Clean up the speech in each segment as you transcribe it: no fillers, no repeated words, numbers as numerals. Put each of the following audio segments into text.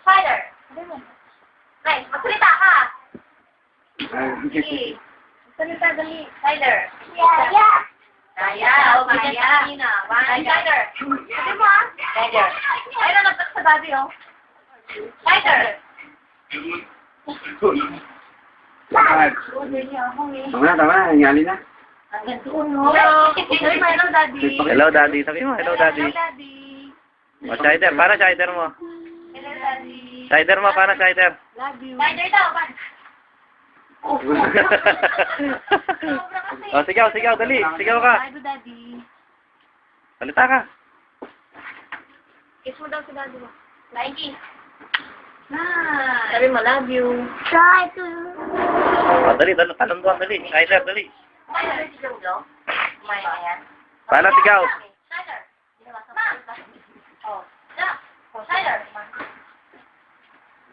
Spider. Nice. Magsalita ka. Sige. Magsalita, dali. Spider. Yeah. Maya. Oh, Maya. Spider. Sabi mo ah. Spider. Ay, nalagtak sa daddy, oh. Spider. Tama na, nangyali na. Hello. Hello, daddy. Hello, daddy. Sabi mo, hello, daddy. Hello, daddy. O, Shider. Para Shider mo. Hello, daddy. Shider mo, para Shider. Love you. Spider daw, man. O, sigaw, sigaw. Dali. Sigaw ka. Love you, daddy. Salita ka. Kiss mo daw si daddy mo. Nike. Sabi mo, love you. Try to. O, dali. Talon doon. Dali. Shider, dali. Spider, si Jojo. Kumain na yan. Para sigaw. Spider. Oh, yeah. Oh, Spider.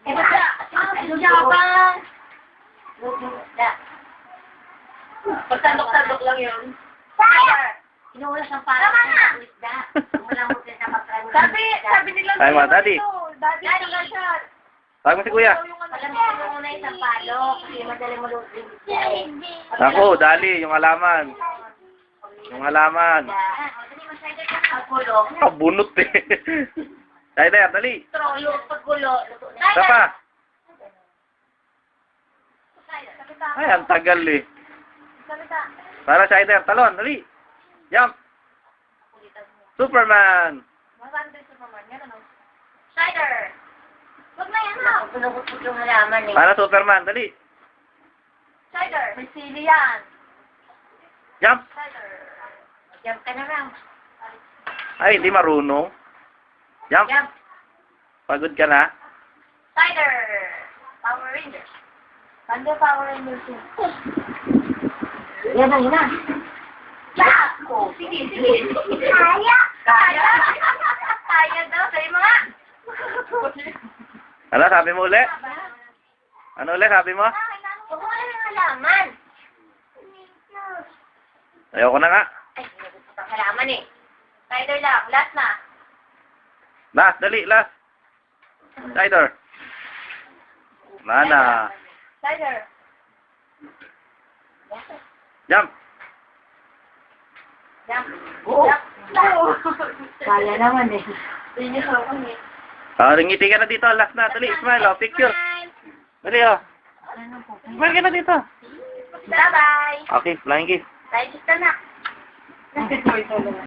Eh, basta. Jabang. Pagtandok-tandok lang yun. Spider. Inuulas ang parang ng isda. Umulang mo sa pagkain. Sabi nila. Ay, mga daddy. Daddy, sila siya. Tawag mo si kuya. Alam mo muna isang palo. Kasi madali mo lusin. Ako, dali. Yung halaman. Yung halaman. Paggulo. Kabunot eh. Shider, dali. Trolo, paggulo. Isa pa. Ay, ang tagal eh. Para Shider, talon, dali. Jump. Superman. Spider. Huwag na yan ha. Pinubutbut yung halaman eh. Para Superman, dali. Spider. May sili yan. Jump. Spider. Jump ka na lang. Ay, hindi marunong. Jump. Jump. Pagod ka na. Spider. Power Rangers. Pando Power Rangers yun. Yan na, yan na. Oh, sige, sige. Kaya. Kaya. Kaya daw. Sabi mo nga. Ano, sabi mo uli? Ano uli, sabi mo? Huwag mo lang ang halaman. Ayoko na nga. Ay, pinubutbut ang halaman eh. Spider lang. Last na. Last, dali, last. Shider. Wala na. Spider. Jump. Jump. Oh. Jump. Kaya naman eh. Yun yung hawak eh. Ngiti ka na dito. Last na. Dali, smile. Oh, picture. Dali, oh. Smile ka na dito. Bye-bye. Okay, flying kiss. Tayo kita na.